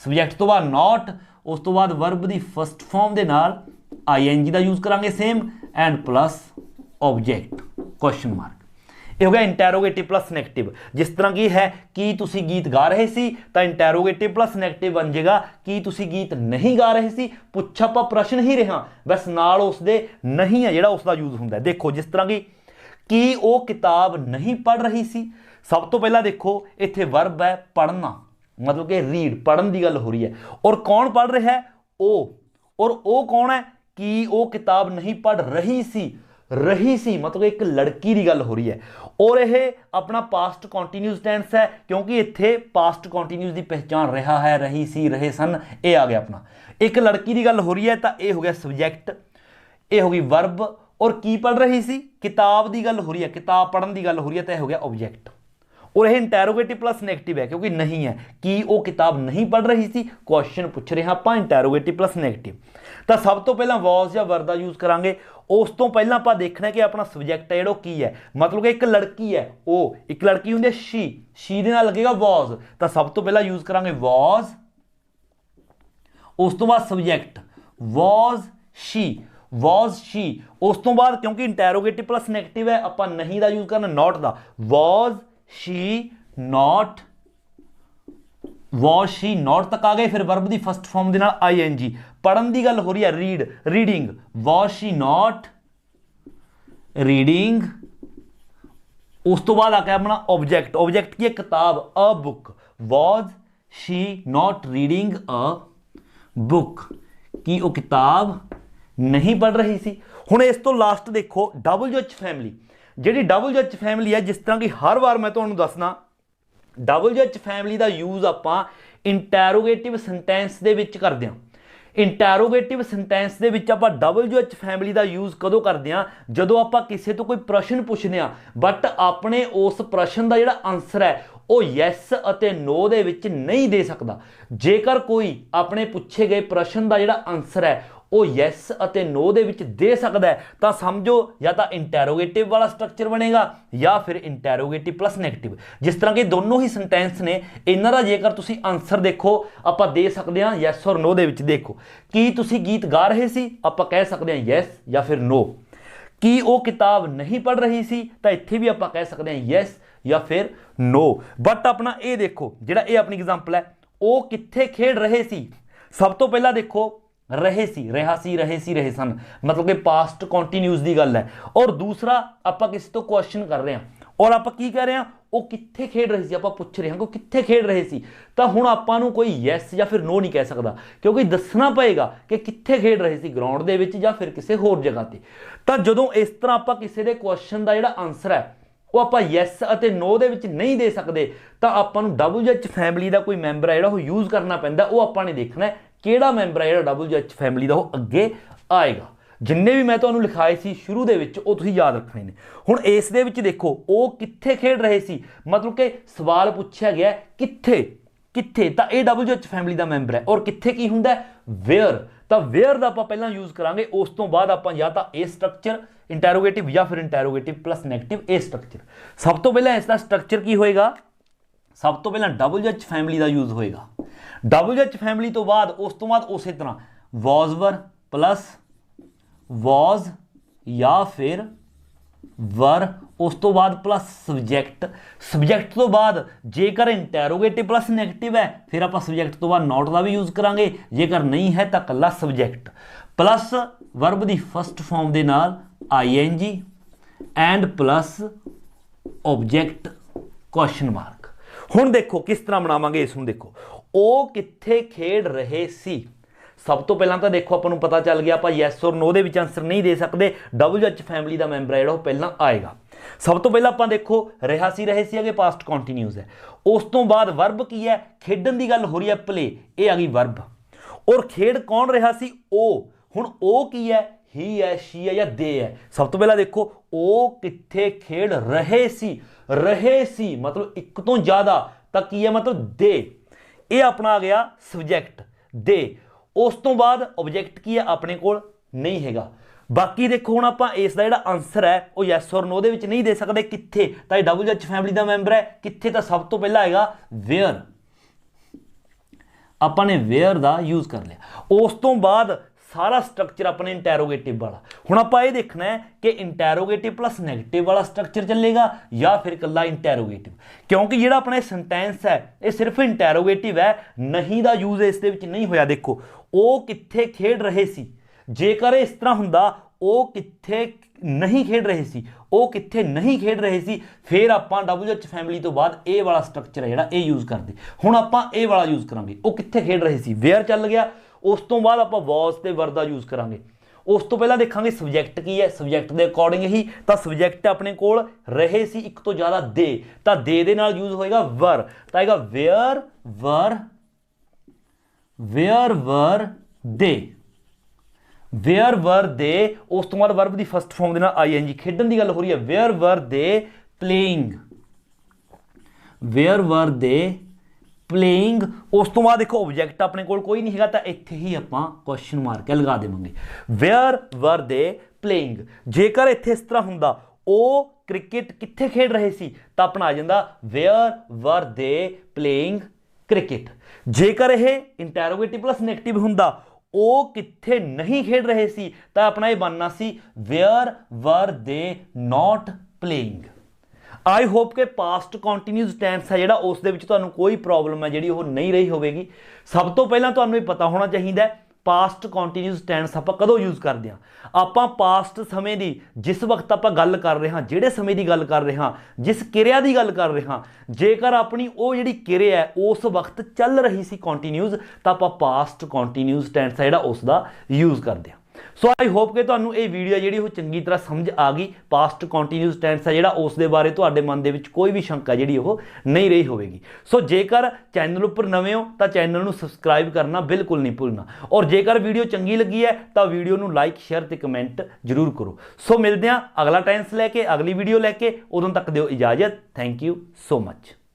A: ਸਬਜੈਕਟ ਤੋਂ ਬਾਅਦ ਨੋਟ, ਉਸ ਤੋਂ ਬਾਅਦ ਵਰਬ ਦੀ ਫਸਟ ਫਾਰਮ ਦੇ ਨਾਲ ਆਈਐਨਜੀ ਦਾ ਯੂਜ਼ ਕਰਾਂਗੇ same, and plus object, question mark. ਇਹ ਹੋ ਗਿਆ ਇੰਟੈਰੋਗੇਟਿਵ ਪਲੱਸ ਨੈਗੇਟਿਵ। ਜਿਸ ਤਰ੍ਹਾਂ ਕੀ ਹੈ, ਕੀ ਤੁਸੀਂ ਗੀਤ ਗਾ ਰਹੇ ਸੀ? ਤਾਂ ਇੰਟੈਰੋਗੇਟਿਵ ਪਲੱਸ ਨੈਗੇਟਿਵ ਬਣ ਜਾਏਗਾ ਕੀ ਤੁਸੀਂ ਗੀਤ ਨਹੀਂ ਗਾ ਰਹੇ ਸੀ? ਪੁੱਛ ਆਪਾਂ ਪ੍ਰਸ਼ਨ ਹੀ ਰਿਹਾ, ਬਸ ਨਾਲ ਉਸ ਦੇ ਨਹੀਂ ਹੈ ਜਿਹੜਾ ਉਸ ਦਾ ਯੂਜ਼ ਹੁੰਦਾ। ਦੇਖੋ ਜਿਸ ਤਰ੍ਹਾਂ ਕੀ ਉਹ ਕਿਤਾਬ ਨਹੀਂ ਪੜ੍ਹ ਰਹੀ ਸੀ। ਸਭ ਤੋਂ ਪਹਿਲਾਂ ਦੇਖੋ ਇੱਥੇ ਵਰਬ ਹੈ ਪੜ੍ਹਨਾ, ਮਤਲਬ ਕਿ ਰੀਡ, ਪੜ੍ਹਨ ਦੀ ਗੱਲ ਹੋ ਰਹੀ ਹੈ। ਔਰ ਕੌਣ ਪੜ੍ਹ ਰਿਹਾ ਹੈ? ਉਹ। ਔਰ ਉਹ ਕੌਣ ਹੈ? ਕਿ ਉਹ ਕਿਤਾਬ ਨਹੀਂ ਪੜ੍ਹ ਰਹੀ ਸੀ। ਰਹੀ ਸੀ ਮਤਲਬ ਇੱਕ ਲੜਕੀ ਦੀ ਗੱਲ ਹੋ ਰਹੀ ਹੈ। ਔਰ ਇਹ ਆਪਣਾ ਪਾਸਟ ਕੰਟੀਨਿਊਸ ਟੈਂਸ ਹੈ ਕਿਉਂਕਿ ਇੱਥੇ ਪਾਸਟ ਕੰਟੀਨਿਊਸ ਦੀ ਪਹਿਚਾਣ ਰਿਹਾ ਹੈ, ਰਹੀ ਸੀ, ਰਹੇ ਸਨ, ਇਹ ਆ ਗਿਆ ਆਪਣਾ। ਇੱਕ ਲੜਕੀ ਦੀ ਗੱਲ ਹੋ ਰਹੀ ਹੈ ਤਾਂ ਇਹ ਹੋ ਗਿਆ ਸਬਜੈਕਟ, ਇਹ ਹੋ ਗਈ ਵਰਬ। ਔਰ ਕੀ ਪੜ੍ਹ ਰਹੀ ਸੀ? ਕਿਤਾਬ ਦੀ ਗੱਲ ਹੋ ਰਹੀ ਹੈ, ਕਿਤਾਬ ਪੜ੍ਹਨ ਦੀ ਗੱਲ ਹੋ ਰਹੀ ਹੈ ਤਾਂ ਇਹ ਹੋ ਗਿਆ ਆਬਜੈਕਟ। ਔਰ ਇਹ ਇੰਟੈਰੋਗੇਟਿਵ ਪਲੱਸ ਨੈਗੇਟਿਵ ਹੈ ਕਿਉਂਕਿ ਨਹੀਂ ਹੈ, ਕੀ ਉਹ ਕਿਤਾਬ ਨਹੀਂ ਪੜ੍ਹ ਰਹੀ ਸੀ? ਕੁਐਸਚਨ ਪੁੱਛ ਰਹੇ ਹਾਂ ਆਪਾਂ, ਇੰਟੈਰੋਗੇਟਿਵ ਪਲੱਸ ਨੈਗੇਟਿਵ। ਤਾਂ ਸਭ ਤੋਂ ਪਹਿਲਾਂ ਵਾਜ਼ ਜਾਂ ਵਰ ਦਾ ਯੂਜ਼ ਕਰਾਂਗੇ। ਉਸ ਤੋਂ ਪਹਿਲਾਂ ਆਪਾਂ ਦੇਖਣਾ ਕਿ ਆਪਣਾ ਸਬਜੈਕਟ ਹੈ ਜਿਹੜਾ ਕੀ ਹੈ, ਮਤਲਬ ਕਿ ਇੱਕ ਲੜਕੀ ਹੈ, ਉਹ ਇੱਕ ਲੜਕੀ ਹੁੰਦੀ ਹੈ ਸ਼ੀ ਦੇ ਨਾਲ ਲੱਗੇਗਾ ਵਾਜ਼। ਤਾਂ ਸਭ ਤੋਂ ਪਹਿਲਾਂ ਯੂਜ਼ ਕਰਾਂਗੇ ਵਾਜ਼, ਉਸ ਤੋਂ ਬਾਅਦ ਸਬਜੈਕਟ ਵਾਜ਼ ਸ਼ੀ। ਉਸ ਤੋਂ ਬਾਅਦ ਕਿਉਂਕਿ ਇੰਟੈਰੋਗੇਟਿਵ ਪਲੱਸ ਨੈਗੇਟਿਵ ਹੈ ਆਪਾਂ ਨਹੀਂ ਦਾ ਯੂਜ਼ ਕਰਨਾ, ਨੋਟ ਦਾ। ਵਾਜ਼ ਸ਼ੀ ਨੋਟ ਤੱਕ ਆ ਗਏ। ਫਿਰ ਵਰਬ ਦੀ ਫਸਟ ਫਾਰਮ ਦੇ ਨਾਲ ਆਈਐਨਜੀ। ਪੜ੍ਹਨ ਦੀ ਗੱਲ ਹੋ ਰਹੀ ਹੈ, ਰੀਡਿੰਗ। ਵਾਜ਼ ਸ਼ੀ ਨੋਟ ਰੀਡਿੰਗ। ਉਸ ਤੋਂ ਬਾਅਦ ਆ ਗਿਆ ਆਪਣਾ ਆਬਜੈਕਟ ਕੀ ਹੈ? ਕਿਤਾਬ, ਅ ਬੁੱਕ। ਵਾਜ਼ ਸ਼ੀ ਨੋਟ ਰੀਡਿੰਗ ਅ ਬੁੱਕ, ਕੀ ਉਹ ਕਿਤਾਬ ਨਹੀਂ ਪੜ੍ਹ ਰਹੀ ਸੀ। ਹੁਣ ਇਸ ਤੋਂ ਲਾਸਟ ਦੇਖੋ WH ਫੈਮਿਲੀ। ਜਿਹੜੀ WH ਫੈਮਿਲੀ ਹੈ, ਜਿਸ ਤਰ੍ਹਾਂ ਕਿ ਹਰ ਵਾਰ ਮੈਂ ਤੁਹਾਨੂੰ ਦੱਸਣਾ, WH ਫੈਮਿਲੀ ਦਾ ਯੂਜ਼ ਆਪਾਂ ਇੰਟੈਰੋਗੇਟਿਵ ਸੈਂਟੈਂਸ ਦੇ ਵਿੱਚ ਕਰਦੇ ਹਾਂ। ਇੰਟੈਰੋਗੇਟਿਵ ਸੈਂਟੈਂਸ ਦੇ ਵਿੱਚ ਆਪਾਂ WH ਫੈਮਿਲੀ ਦਾ ਯੂਜ਼ ਕਦੋਂ ਕਰਦੇ ਹਾਂ? ਜਦੋਂ ਆਪਾਂ ਕਿਸੇ ਤੋਂ ਕੋਈ ਪ੍ਰਸ਼ਨ ਪੁੱਛਦੇ ਹਾਂ ਬਟ ਆਪਣੇ ਉਸ ਪ੍ਰਸ਼ਨ ਦਾ ਜਿਹੜਾ ਆਨਸਰ ਹੈ ਉਹ ਯੈਸ ਅਤੇ ਨੋ ਦੇ ਵਿੱਚ ਨਹੀਂ ਦੇ ਸਕਦਾ। ਜੇਕਰ ਕੋਈ ਆਪਣੇ ਪੁੱਛੇ ਗਏ ਪ੍ਰਸ਼ਨ ਦਾ ਜਿਹੜਾ ਆਨਸਰ ਹੈ ਉਹ ਯੈਸ ਅਤੇ ਨੋ ਦੇ ਵਿੱਚ ਦੇ ਸਕਦਾ ਹੈ ਤਾਂ ਸਮਝੋ ਜਾਂ ਤਾਂ ਇੰਟੈਰੋਗੇਟਿਵ ਵਾਲਾ ਸਟਰਕਚਰ ਬਣੇਗਾ ਜਾਂ ਫਿਰ ਇੰਟੈਰੋਗੇਟਿਵ ਪਲੱਸ ਨੈਗੇਟਿਵ। ਜਿਸ ਤਰ੍ਹਾਂ ਕਿ ਦੋਨੋਂ ਹੀ ਸੈਂਟੈਂਸ ਨੇ, ਇਹਨਾਂ ਦਾ ਜੇਕਰ ਤੁਸੀਂ ਆਨਸਰ ਦੇਖੋ ਆਪਾਂ ਦੇ ਸਕਦੇ ਹਾਂ ਯੈਸ ਔਰ ਨੋ ਦੇ ਵਿੱਚ। ਦੇਖੋ ਕੀ ਤੁਸੀਂ ਗੀਤ ਗਾ ਰਹੇ ਸੀ? ਆਪਾਂ ਕਹਿ ਸਕਦੇ ਹਾਂ ਯੈਸ ਜਾਂ ਫਿਰ ਨੋ। ਕੀ ਉਹ ਕਿਤਾਬ ਨਹੀਂ ਪੜ੍ਹ ਰਹੀ ਸੀ? ਤਾਂ ਇੱਥੇ ਵੀ ਆਪਾਂ ਕਹਿ ਸਕਦੇ ਹਾਂ ਯੈਸ ਜਾਂ ਫਿਰ ਨੋ। ਬਟ ਆਪਣਾ ਇਹ ਦੇਖੋ ਜਿਹੜਾ ਇਹ ਆਪਣੀ ਐਗਜ਼ਾਮਪਲ ਹੈ, ਉਹ ਕਿੱਥੇ ਖੇਡ ਰਹੇ ਸੀ? ਸਭ ਤੋਂ ਪਹਿਲਾਂ ਦੇਖੋ ਰਹੇ ਸਨ, ਮਤਲਬ ਕਿ ਪਾਸਟ ਕੰਟੀਨਿਊਸ ਦੀ ਗੱਲ ਹੈ। ਔਰ ਦੂਸਰਾ ਆਪਾਂ ਕਿਸੇ ਤੋਂ ਕੁਐਸਚਨ ਕਰ ਰਹੇ ਹਾਂ ਔਰ ਆਪਾਂ ਕੀ ਕਹਿ ਰਹੇ ਹਾਂ? ਉਹ ਕਿੱਥੇ ਖੇਡ ਰਹੇ ਸੀ? ਆਪਾਂ ਪੁੱਛ ਰਹੇ ਹਾਂ ਕਿ ਉਹ ਕਿੱਥੇ ਖੇਡ ਰਹੇ ਸੀ। ਤਾਂ ਹੁਣ ਆਪਾਂ ਨੂੰ ਕੋਈ ਯੈਸ ਜਾਂ ਫਿਰ ਨੋ ਨਹੀਂ ਕਹਿ ਸਕਦਾ ਕਿਉਂਕਿ ਦੱਸਣਾ ਪਏਗਾ ਕਿ ਕਿੱਥੇ ਖੇਡ ਰਹੇ ਸੀ, ਗਰਾਊਂਡ ਦੇ ਵਿੱਚ ਜਾਂ ਫਿਰ ਕਿਸੇ ਹੋਰ ਜਗ੍ਹਾ ਤੇ। ਤਾਂ ਜਦੋਂ ਇਸ ਤਰ੍ਹਾਂ ਆਪਾਂ ਕਿਸੇ ਦੇ ਕੁਐਸਚਨ ਦਾ ਜਿਹੜਾ ਆਨਸਰ ਹੈ ਉਹ ਆਪਾਂ ਯੈਸ ਅਤੇ ਨੋ ਦੇ ਵਿੱਚ ਨਹੀਂ ਦੇ ਸਕਦੇ ਤਾਂ ਆਪਾਂ ਨੂੰ WH ਫੈਮਿਲੀ ਦਾ ਕੋਈ ਮੈਂਬਰ ਹੈ ਜਿਹੜਾ ਉਹ ਯੂਜ਼ ਕਰਨਾ ਪੈਂਦਾ। ਉਹ ਆਪਾਂ ਨੇ ਦੇਖਣਾ ਕਿਹੜਾ ਮੈਂਬਰ ਹੈ ਜਿਹੜਾ WH ਫੈਮਿਲੀ ਦਾ ਉਹ ਅੱਗੇ ਆਏਗਾ। जिन्ने भी मैं तुहानूं लिखाए सी शुरू दे विच वो तुसीं याद रखने ने। हुण इस दे विच देखो वो कित्थे खेड रहे सी, मतलब कि सवाल पूछा गया कित्थे कित्थे, तो ये WH फैमिली का मैंबर है। और कित्थे की हुंदा है, वेयर। तो वेयर का आपां पहलां यूज़ करांगे, उस तो बाद आपां या तो ए स्ट्रक्चर इंटैरोगेटिव या फिर इंटैरोगेटिव प्लस नैगेटिव ए स्ट्रक्चर। सब तो पहला इसका स्ट्रक्चर की होएगा, सब तो पहला WH फैमिली का यूज़ होएगा। WH फैमिली तो बाद उस तरह वॉज प्लस वॉज या फिर वर, उस तो बाद प्लस सबजैक्ट। सबजैक्ट तो बाद जेकर इंटैरोगेटिव प्लस नैगेटिव है फिर आप सबजैक्ट तो बाद नॉट का भी यूज़ करांगे, जेकर नहीं है तो कला सबजैक्ट प्लस वर्ब की फस्ट फॉर्म के नाल ING and plus object question mark. हुण देखो किस तरह बनावांगे इसनूं, देखो वो कित्थे खेड रहे सी। सब तो पहला तो देखो आपको पता चल गया, आप यस और नो दे विच आंसर नहीं दे सकते, WH फैमिली का मैंबर है जो पहला आएगा। सब तो पहला आप देखो रहा सी अगे पास्ट कॉन्टीन्यूज है, उस तो बाद वर्ब की है, खेडन की गल हो रही है प्ले, ये आ गई वर्ब। और खेड कौन रहा सी, ओ। हुण ओ की है, ही है, शी है या दे है। सब तो पहला देखो ओ कित्थे खेड रहे सी मतलब एक तो ज़्यादा, तो की है मतलब दे, ये अपना आ गया सबजैक्ट दे। उस तो बाद ऑब्जैक्ट की है अपने कोल नहीं हैगा। बाकी देखो हुण आपां इसदा जिहड़ा आंसर है वो यस और नो दे विच नहीं दे सकते, कित्थे तां ये WH फैमिली का मैंबर है, कित्थे तां सब तो पहला आएगा वेयर। आपां ने वेयर का यूज़ कर लिया। उस तो बाद सारा स्ट्रक्चर अपने इंटैरोगेटिव वाला। हुण आपां ये देखना है कि इंटैरोगेटिव प्लस नैगेटिव वाला स्ट्रक्चर चलेगा या फिर कल्ला इंटैरोगेटिव, क्योंकि जिहड़ा अपना सेंटेंस है ये सिर्फ इंटैरोगेटिव है, नहीं दा यूज़ इस दे विच नहीं होया। देखो वो कित्थे खेड रहे सी, जेकर इस तरह हुंदा वो कित्थे नहीं खेड रहे सी, वो कित्थे नहीं खेड रहे सी, फिर आपां WH फैमिली तो बाद ए वाला स्ट्रक्चर है जिहड़ा ए यूज़ करदे। हुण आपां ए वाला यूज़ करांगे, वो कित्थे खेड रहे सी, वेयर चल गया। उस तो बाद आपां वॉज ते वर दा यूज़ करांगे। उस तो पहला देखांगे सबजैक्ट की है, सबजैक्ट के अकॉर्डिंग ही तो सबजैक्ट अपने कोल रहे सी एक तो ज़्यादा दे, तो दे नाल यूज़ होएगा वर, तो आएगा where were they, where were दे। उस तो बाद वर्ब की फस्ट फॉर्म के नाल ING, खेडन की गल हो रही है, where were they playing, where were they playing. उस तो बाद देखो ऑब्जैक्ट अपने कोल कोई नहीं है, तो इत्थे ही आपां क्वेश्चन मार्क लगा देवांगे, वेयर वर दे प्लेइंग। जेकर इत्थे इस तरह हुंदा ओ क्रिकेट कित्थे खेड रहे सी, तो अपना आ जांदा where were they playing cricket. जेकर यह इंटैरोगेटिव प्लस नैगेटिव हुंदा ओ कित्थे नहीं खेड रहे सी, तो अपना ये बनना सी where were they not playing. I hope के पास्ट कॉन्टीन्यूस टेंस है जिहड़ा उस दे विच तुहानूं कोई प्रॉब्लम है जिहड़ी वो नहीं रही होवेगी। सब तो पहला तुहानूं ये पता होना चाहिए पास्ट कॉन्टीन्यूस टेंस आपां कदों यूज़ करते हैं। आपां पास्ट समय की जिस वक्त आपां गल कर रहे हैं, जिहड़े समय की गल कर रहे हैं, जिस किरिया की गल कर रहे हैं, जेकर अपनी वो जिहड़ी किरिया है उस वक्त चल रही सी कॉन्टीन्यूस, तो आपां पास्ट कॉन्टीन्यूस टेंस है जिहड़ा उसका यूज़ करते हैं। सो आई होप कि तुहानूं ये वीडियो जिहड़ी वो चंगी तरह समझ आ गई। पास्ट कॉन्टीन्यूस टेंस है जिहड़ा उस दे बारे तुहाडे मन दे विच कोई भी शंका जिहड़ी वो नहीं रही होवेगी। सो जेकर चैनल उपर नवे हो तो चैनल नूं सबसक्राइब करना बिल्कुल नहीं भुलना, और जेकर वीडियो चंगी लगी है तो वीडियो नूं लाइक शेयर ते कमेंट जरूर करो। सो मिलते हैं अगला टेंस लैके, अगली वीडियो लैके, उदों तक दिओ इजाजत। Thank you so much.